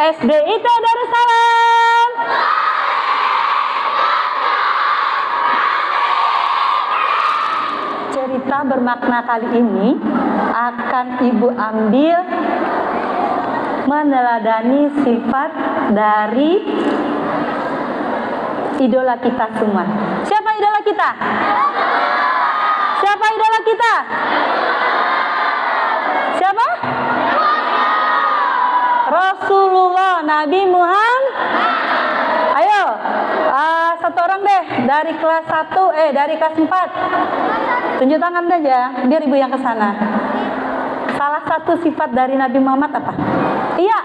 SDIT Darussalam. Cerita bermakna kali ini akan Ibu ambil meneladani sifat dari idola kita semua. Siapa idola kita? Siapa idola kita? Siapa? Rasulullah Nabi Muhammad. Ayo, satu orang deh dari kelas 1, dari kelas 4. Tunjuk tangan aja, biar ibu yang ke sana. Salah satu sifat dari Nabi Muhammad apa? Iya.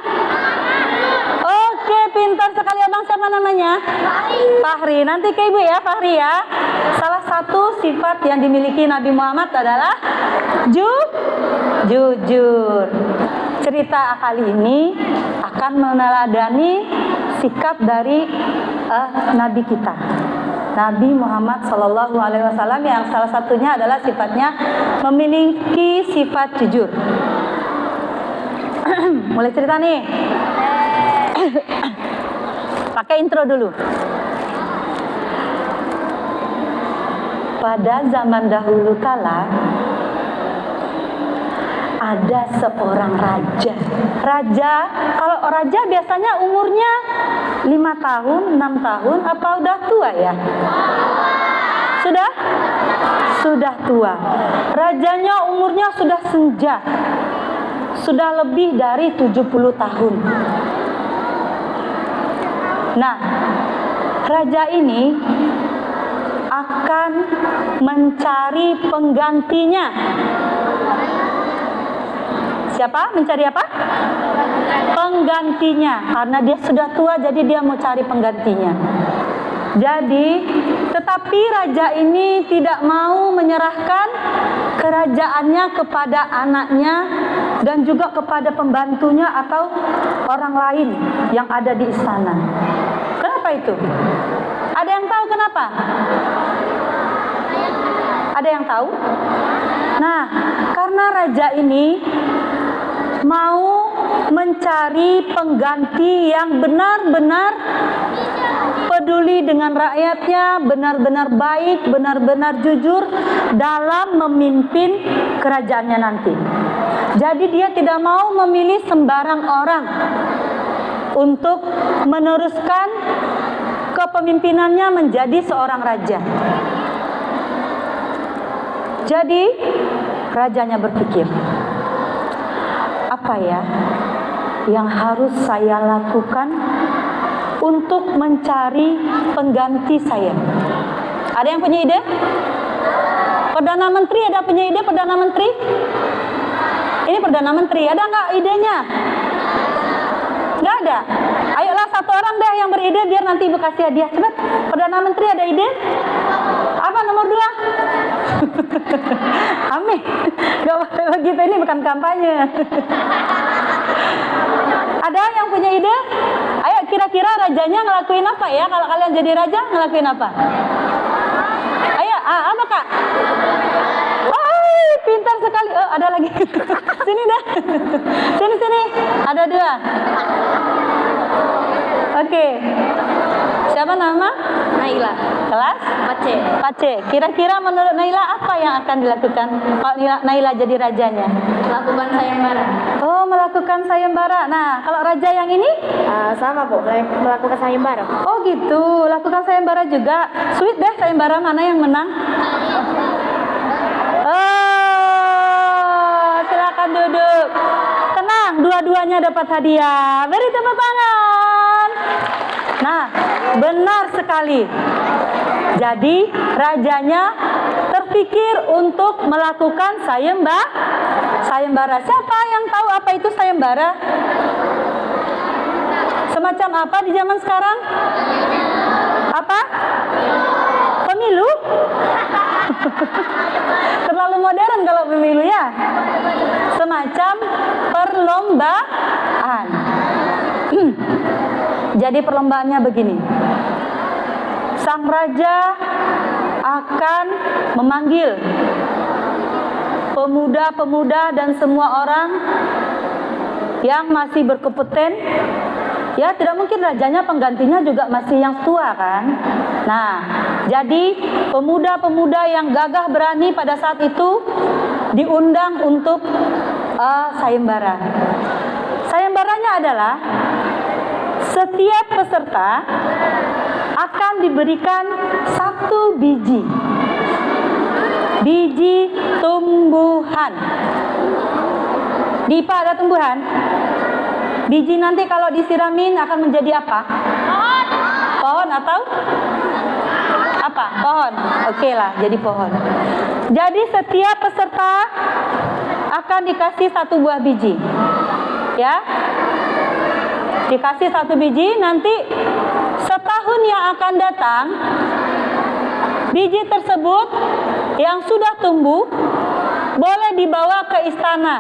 Oke, pintar sekali abang. Siapa namanya? Fahri. Nanti ke ibu ya, Fahri ya. Salah satu sifat yang dimiliki Nabi Muhammad adalah jujur. Cerita kali ini akan meneladani sikap dari Nabi kita, Nabi Muhammad Sallallahu Alaihi Wasallam, yang salah satunya adalah sifatnya memiliki sifat jujur. Mulai cerita nih. Pakai intro dulu. Pada zaman dahulu kala ada seorang raja. Kalau raja biasanya umurnya 5 tahun, 6 tahun, apa udah tua ya? Sudah tua. Rajanya umurnya sudah senja. Sudah lebih dari 70 tahun. Nah, raja ini akan mencari penggantinya. Siapa? Mencari apa? Penggantinya. Karena dia sudah tua, jadi dia mau cari penggantinya. Tetapi raja ini tidak mau menyerahkan kerajaannya kepada anaknya dan juga kepada pembantunya atau orang lain yang ada di istana. Kenapa itu? Ada yang tahu kenapa? Ada yang tahu? Nah, karena raja ini mau mencari pengganti yang benar-benar peduli dengan rakyatnya, benar-benar baik, benar-benar jujur dalam memimpin kerajaannya nanti. Jadi dia tidak mau memilih sembarang orang untuk meneruskan kepemimpinannya menjadi seorang raja. Jadi rajanya berpikir, apa ya yang harus saya lakukan untuk mencari pengganti saya? Ada yang punya ide? Perdana Menteri ada punya ide? Perdana Menteri? Ini Perdana Menteri, ada nggak idenya? Nggak ada? Ayolah satu orang deh yang beride biar nanti ibu kasih hadiah. Cepat, Perdana Menteri ada ide? Apa nomor 2? Amin. Gak boleh begitu, ini bukan kampanye. Ada yang punya ide? Ayo, kira-kira rajanya ngelakuin apa ya? Kalau kalian jadi raja, ngelakuin apa? Ayo, apa kak? Wah, pintar sekali. Oh, ada lagi. Sini dah. Sini. Ada 2. Oke. Siapa nama? Naila. Kelas? 4C. Kira-kira menurut Naila apa yang akan dilakukan kalau Naila jadi rajanya? Melakukan sayembara. Oh, melakukan sayembara. Nah, kalau raja yang ini? Sama Bu, melakukan sayembara. Oh gitu, lakukan sayembara juga. Sweet deh, sayembara mana yang menang? Oh, silakan duduk. Tenang, dua-duanya dapat hadiah. Beri tepuk tangan. Nah, benar sekali. Jadi rajanya terpikir untuk melakukan sayembara. Siapa yang tahu apa itu sayembara? Semacam apa di zaman sekarang? Apa? Pemilu? Terlalu modern kalau pemilu ya. Semacam perlombaan. Jadi perlombaannya begini. Sang raja akan memanggil pemuda-pemuda dan semua orang yang masih berkompeten Ya, tidak mungkin rajanya penggantinya juga masih yang tua kan. Nah, jadi pemuda-pemuda yang gagah berani pada saat itu diundang untuk sayembara. Sayembaranya adalah setiap peserta akan diberikan 1 biji tumbuhan. Di IPA ada tumbuhan? Biji nanti kalau disiramin akan menjadi apa? Pohon atau apa? Pohon. Oke lah, jadi pohon. Jadi setiap peserta akan dikasih 1 buah biji. Ya. Dikasih 1 biji, nanti setahun yang akan datang biji tersebut yang sudah tumbuh boleh dibawa ke istana,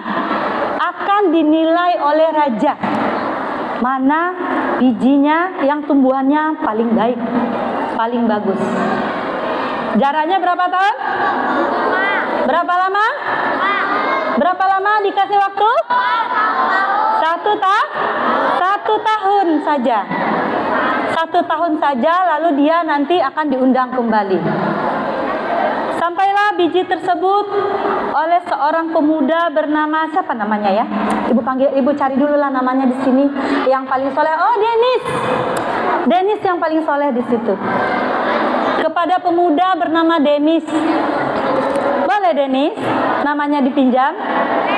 akan dinilai oleh raja mana bijinya yang tumbuhannya paling baik, paling bagus. Jaraknya berapa tahun? Berapa lama? Berapa lama dikasih waktu? 1 tahun saja. 1 tahun saja, lalu dia nanti akan diundang kembali. Sampailah biji tersebut oleh seorang pemuda bernama, siapa namanya ya? Ibu cari dulu lah namanya di sini. Yang paling soleh, oh Denis yang paling soleh di situ. Kepada pemuda bernama Denis. Boleh Denis? Namanya dipinjam?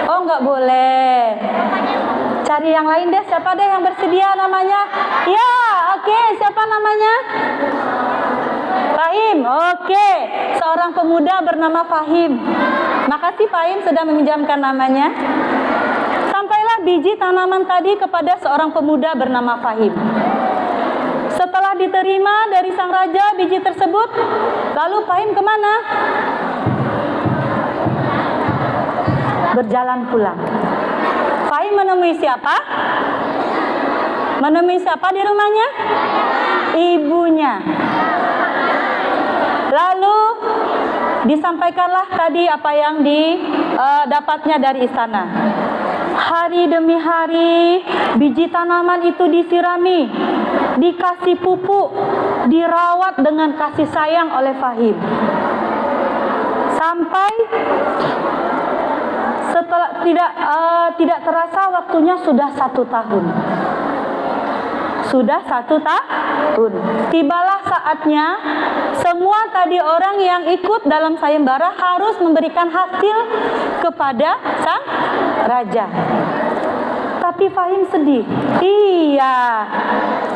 Oh, nggak boleh. Cari yang lain deh, siapa deh yang bersedia namanya? Ya, oke, siapa namanya? Fahim, oke. Seorang pemuda bernama Fahim. Makasih Fahim sudah meminjamkan namanya. Sampailah biji tanaman tadi kepada seorang pemuda bernama Fahim. Setelah diterima dari sang raja biji tersebut, lalu Fahim kemana? Berjalan pulang. Fahim menemui siapa? Menemui siapa di rumahnya? Ibunya. Lalu disampaikanlah tadi apa yang didapatnya dari istana. Hari demi hari biji tanaman itu disirami, dikasih pupuk, dirawat dengan kasih sayang oleh Fahim. Sampai setelah tidak terasa waktunya sudah 1 tahun. Sudah 1 tahun. Tibalah saatnya semua tadi orang yang ikut dalam sayembara harus memberikan hasil kepada sang raja. Tapi Fahim sedih. Iya,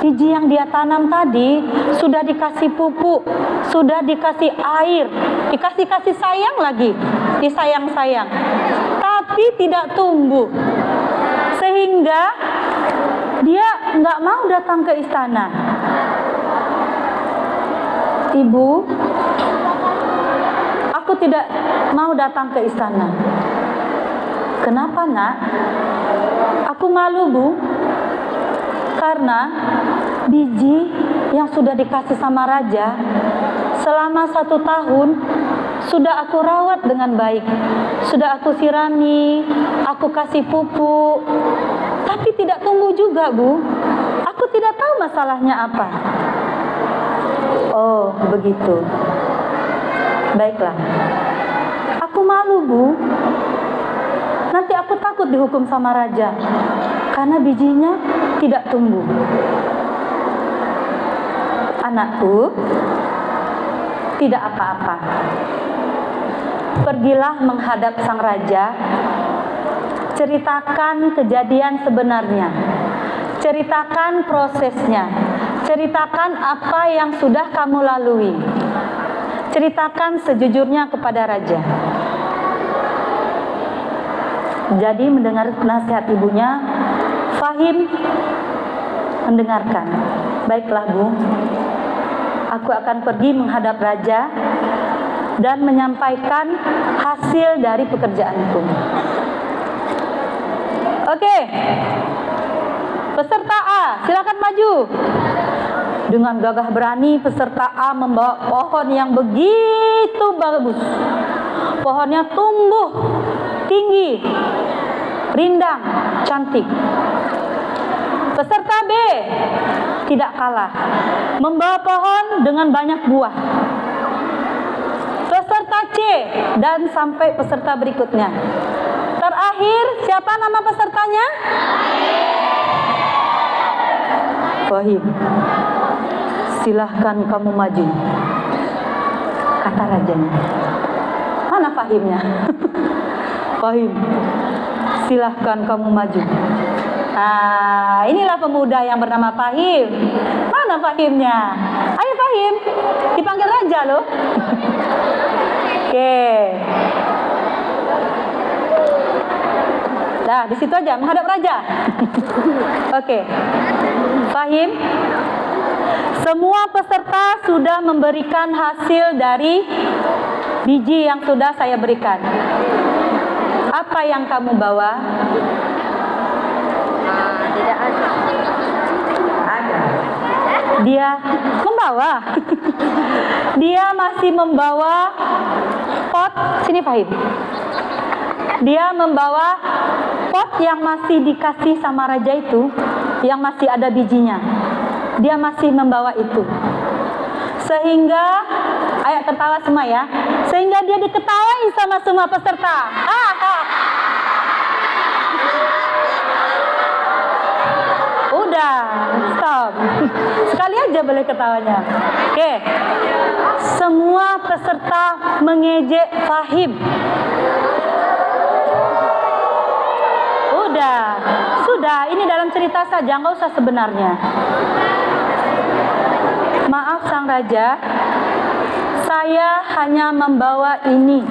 biji yang dia tanam tadi sudah dikasih pupuk, sudah dikasih air, dikasih kasih sayang lagi, disayang-sayang, tapi tidak tumbuh. Sehingga dia nggak mau datang ke istana. Ibu, aku tidak mau datang ke istana. Kenapa, Nak? Aku malu, Bu. Karena biji yang sudah dikasih sama raja selama 1 tahun sudah aku rawat dengan baik. Sudah aku sirami, aku kasih pupuk, tapi tidak tumbuh juga, Bu. Aku tidak tahu masalahnya apa. Oh, begitu. Baiklah. Aku malu, Bu. Nanti aku takut dihukum sama raja karena bijinya tidak tumbuh. Anakku, tidak apa-apa. Pergilah menghadap sang raja. Ceritakan kejadian sebenarnya. Ceritakan prosesnya. Ceritakan apa yang sudah kamu lalui. Ceritakan sejujurnya kepada raja. Jadi mendengar nasihat ibunya, Fahim mendengarkan. Baiklah, Bu. Aku akan pergi menghadap raja dan menyampaikan hasil dari pekerjaanku. Oke. Peserta A, silakan maju. Dengan gagah berani peserta A membawa pohon yang begitu bagus. Pohonnya tumbuh tinggi, rindang, cantik. Peserta B tidak kalah, membawa pohon dengan banyak buah. Peserta C dan sampai peserta berikutnya. Terakhir, siapa nama pesertanya? Fahim. Silahkan kamu maju, kata rajanya. Mana Fahimnya? Fahim, silahkan kamu maju. Nah, inilah pemuda yang bernama Fahim. Mana Fahimnya? Ayo Fahim, dipanggil raja loh. Oke. Nah, di situ aja menghadap raja. Oke. Fahim, semua peserta sudah memberikan hasil dari biji yang sudah saya berikan. Apa yang kamu bawa? Tidak ada. Dia membawa. Dia masih membawa pot. Sini Fahim. Dia membawa pot yang masih dikasih sama raja itu, yang masih ada bijinya. Dia masih membawa itu. Sehingga, ayo tertawa semua ya. Sehingga dia diketawain sama semua peserta. Udah, stop. Sekali aja boleh ketawanya. Oke. Semua peserta mengejek Fahim. Sudah, ini dalam cerita saja, nggak usah sebenarnya. Maaf Sang Raja, saya hanya membawa ini.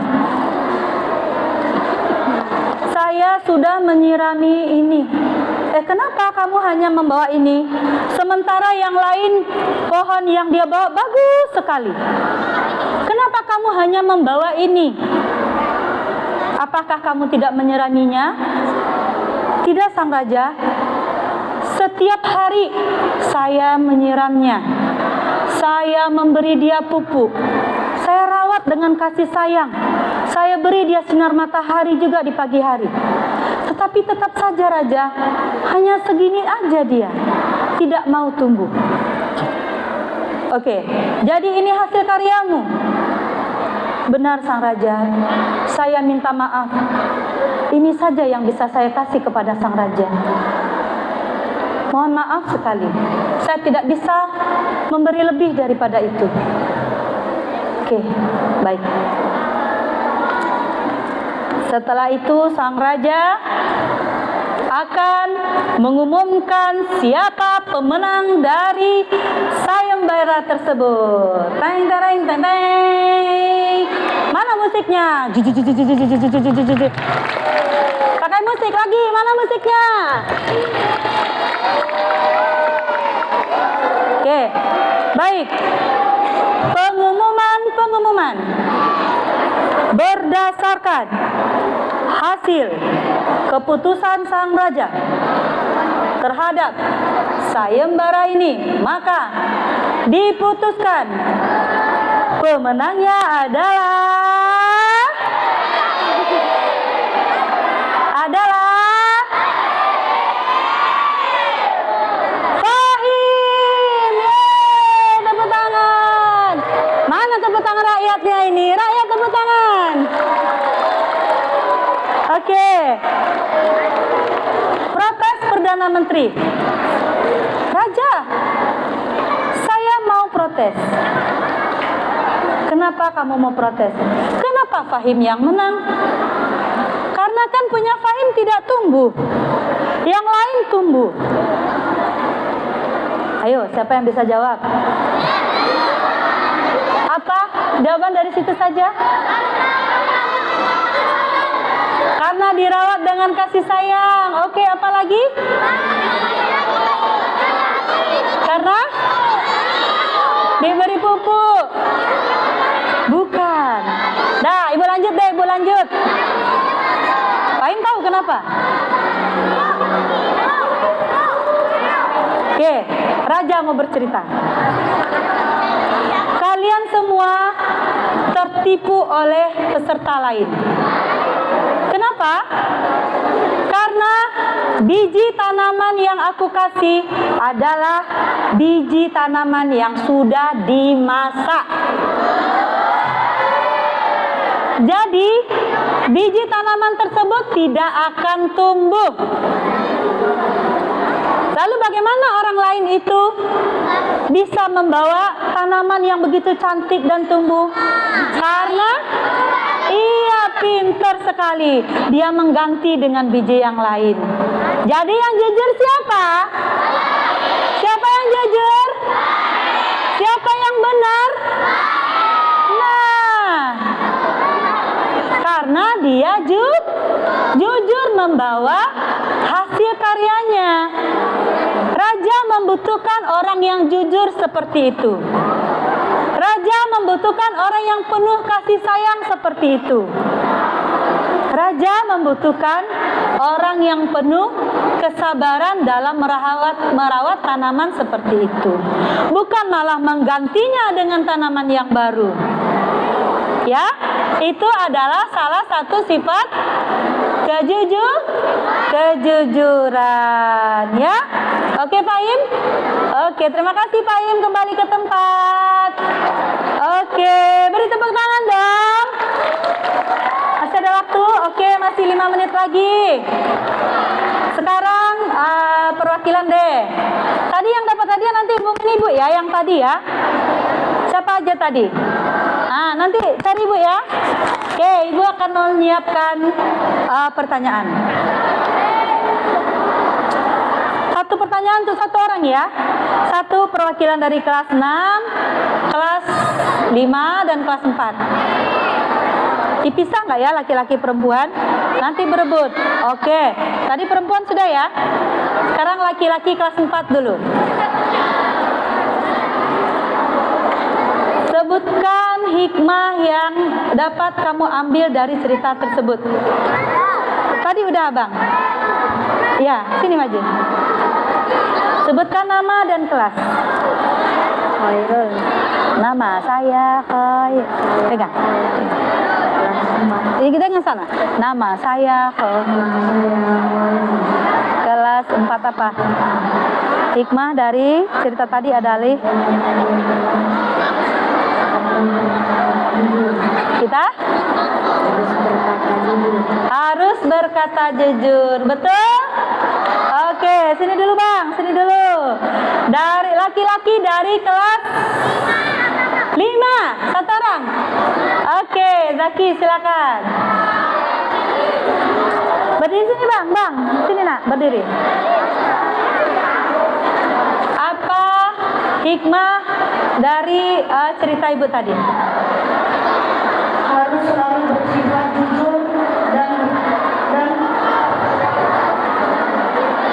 Saya sudah menyirami ini. Kenapa kamu hanya membawa ini? Sementara yang lain, pohon yang dia bawa bagus sekali. Kenapa kamu hanya membawa ini? Apakah kamu tidak menyiraminya? Tidak Sang Raja, setiap hari saya menyiramnya. Saya memberi dia pupuk. Saya rawat dengan kasih sayang. Saya beri dia sinar matahari juga di pagi hari. Tetapi tetap saja Raja, hanya segini aja dia, tidak mau tumbuh. Oke, jadi ini hasil karyamu. Benar Sang Raja, saya minta maaf. Ini saja yang bisa saya kasih kepada Sang Raja. Mohon maaf sekali, saya tidak bisa memberi lebih daripada itu. Oke, baik. Setelah itu Sang Raja akan mengumumkan siapa pemenang dari sayembara tersebut. Teng teng teng teng. Mana musiknya? Pakai musik lagi. Mana musiknya? Oke, baik. Pengumuman berdasarkan hasil keputusan Sang Raja terhadap sayembara ini, maka diputuskan pemenangnya adalah Fahim. Yeay, tepuk tangan. Mana tepuk tangan rakyatnya ini? Rakyat tepuk tangan. Oke. Protes Perdana Menteri. Raja, saya mau protes. Kenapa kamu mau protes? Kenapa Fahim yang menang? Karena kan punya Fahim tidak tumbuh, yang lain tumbuh. Ayo, siapa yang bisa jawab? Apa? Jawaban dari situ saja? Karena dirawat dengan kasih sayang. Oke, apa lagi? Karena diberi pupuk. Bukan. Dah, ibu lanjut deh, ibu lanjut. Fahim tahu kenapa? Oke, Raja mau bercerita. Kalian semua tertipu oleh peserta lain. Kenapa? Karena biji tanaman yang yang aku kasih adalah biji tanaman yang sudah dimasak. Jadi, biji tanaman tersebut tidak akan tumbuh. Lalu bagaimana orang lain itu bisa membawa tanaman yang begitu cantik dan tumbuh? Karena ia pintar sekali. Dia mengganti dengan biji yang lain. Jadi yang jujur siapa? Siapa yang jujur? Siapa yang benar? Nah, karena dia jujur membawa hasil karyanya. Raja membutuhkan orang yang jujur seperti itu. Raja membutuhkan orang yang penuh kasih sayang seperti itu. Raja membutuhkan orang yang penuh kesabaran dalam merawat tanaman seperti itu. Bukan malah menggantinya dengan tanaman yang baru. Ya, itu adalah salah satu sifat kejujuran. Ya, oke Pak Im? Oke, terima kasih Pak Im, kembali ke tempat. Oke, beri tepuk tangan dong. Masih ada waktu? Oke, masih 5 menit lagi. Sekarang perwakilan deh. Tadi yang dapat hadiah nanti hubungin Ibu ya, yang tadi ya. Siapa aja tadi? Nanti cari Ibu ya. Oke, Ibu akan menyiapkan pertanyaan. Satu pertanyaan untuk satu orang ya. Satu perwakilan dari kelas 6, kelas 5, dan kelas 4. Dipisah nggak ya laki-laki perempuan? Nanti berebut. Oke, tadi perempuan sudah ya. Sekarang laki-laki kelas 4 dulu. Sebutkan hikmah yang dapat kamu ambil dari cerita tersebut. Tadi udah Abang. Ya, sini maju. Sebutkan nama dan kelas. Khairul. Nama saya Khairul. Pegang. Jadi kita yang sana. Nama saya kelas 4 apa? Hikmah dari cerita tadi adalah kita harus berkata jujur. Betul? Oke, sini dulu Bang, sini dulu. Dari laki-laki dari kelas 5, satu orang. Oke, Zaki silakan. Berdiri sini Bang, sini nak, berdiri. Apa hikmah dari cerita Ibu tadi? Harus selalu bersifat jujur dan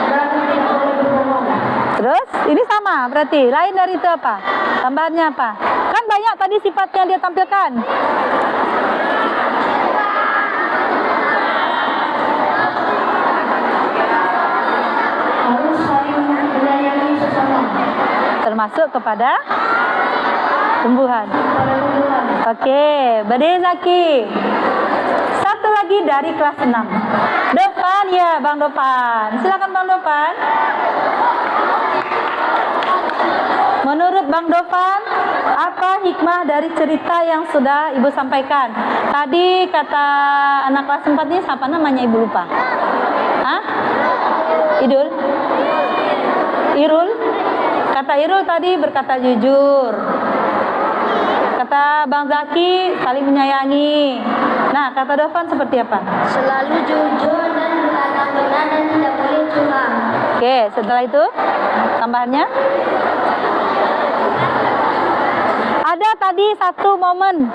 tidak boleh berbohong. Terus ini sama berarti. Lain dari itu apa? Tambahannya apa? Kan banyak tadi sifatnya dia tampilkan. Harus saling menyayangi sesama. Termasuk kepada tumbuhan. Oke, berdiri Zaki. Satu lagi dari kelas 6. Dovan ya, Bang Dovan. Silakan Bang Dovan. Menurut Bang Dovan, apa hikmah dari cerita yang sudah Ibu sampaikan? Tadi kata anak kelas 4 ini siapa namanya Ibu lupa? Hah? Idul? Irul? Kata Irul tadi berkata jujur. Kata Bang Zaki saling menyayangi. Nah, kata Dovan seperti apa? Selalu jujur dan berkata benar dan tidak boleh curang. Oke, setelah itu tambahannya? Ada tadi satu momen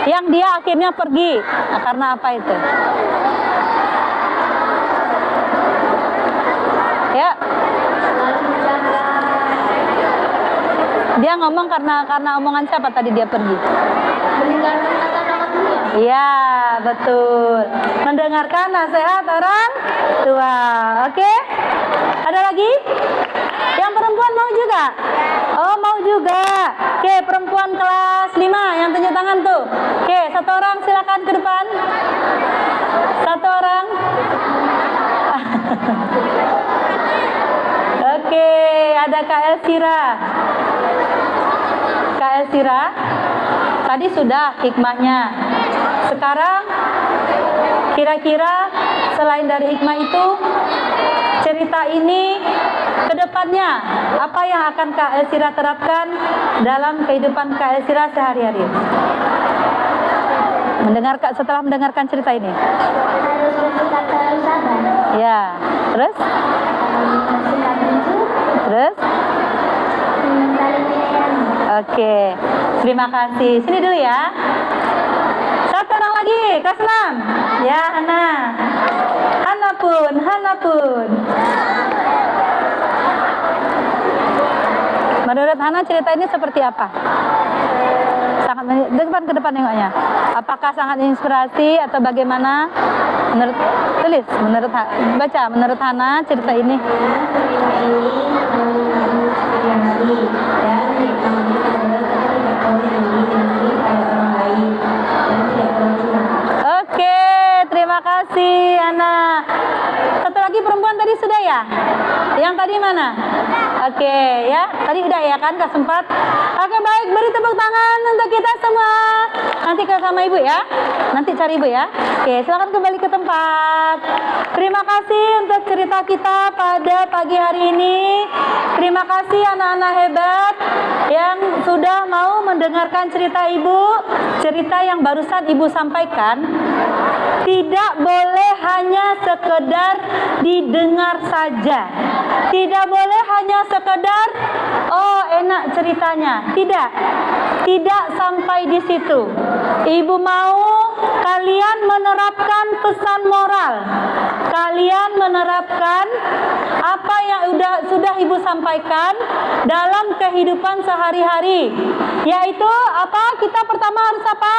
yang dia akhirnya pergi. Nah, karena apa itu? Ya. Dia ngomong karena omongan siapa tadi dia pergi? Mendengarkan kata orang tua. Iya, betul. Mendengarkan nasihat orang tua. Oke? Ada lagi? Yang perempuan mau juga? Oh, mau juga. Oke, perempuan kelas 5 yang tunjuk tangan tuh. Oke, satu orang silakan ke depan. Satu orang. ada Kak Elsira. Kak Elsira, tadi sudah hikmahnya. Sekarang kira-kira selain dari hikmah itu, cerita ini ke depannya apa yang akan Kak Elsira terapkan dalam kehidupan Kak Elsira sehari-hari? Setelah mendengarkan cerita ini. Harus bersikap selalu sabar. Ya, terus? Bersikap jujur. Terus? Saling menyayangi. Oke, terima kasih. Sini dulu ya. Satu orang lagi, kelas 6. Ya, Hana. Hana pun. Menurut Hana cerita ini seperti apa? Sangat ke depan nengoknya. Apakah sangat inspirasi atau bagaimana? Menurut Hana cerita ini. Oke, terima kasih Hana. Satu lagi perempuan tadi sudah ya? Yang tadi mana? Oke ya, tadi udah ya kan, gak sempat. Oke baik, beri tepuk tangan untuk kita semua. Nanti ke sama ibu ya. Nanti cari ibu ya. Oke, silakan kembali ke tempat. Terima kasih untuk cerita kita pada pagi hari ini. Terima kasih anak-anak hebat yang sudah mau mendengarkan cerita ibu. Cerita yang barusan ibu sampaikan tidak boleh hanya sekedar didengar saja. Tidak boleh hanya sekedar oh enak ceritanya. Tidak sampai di situ. Ibu mau kalian menerapkan pesan moral. Kalian menerapkan apa yang sudah ibu sampaikan dalam kehidupan sehari-hari. Yaitu apa? Kita pertama harus apa?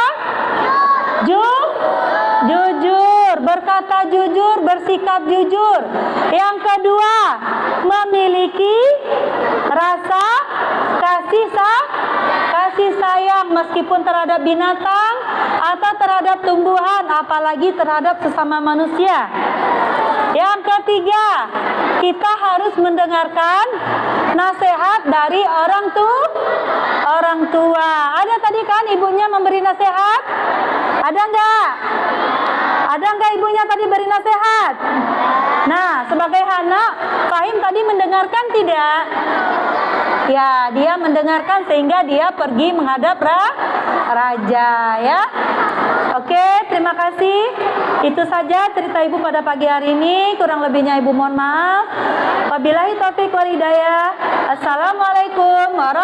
Jujur, berkata jujur, bersikap jujur. Yang kedua, memiliki rasa kasih sayang meskipun terhadap binatang atau terhadap tumbuhan, apalagi terhadap sesama manusia. Yang ketiga, kita harus mendengarkan nasihat dari orang tua. Ada tadi kan ibunya memberi nasihat? Ada enggak? Ada enggak ibunya tadi beri nasihat? Nah, sebagai anak, Fahim tadi mendengarkan tidak? Ya, dia mendengarkan sehingga dia pergi menghadap raja ya. Oke, terima kasih. Itu saja cerita ibu pada pagi hari ini. Kurang lebihnya ibu mohon maaf. Wabillahi taufiq wal hidayah. Assalamualaikum warahmatullahi wabarakatuh.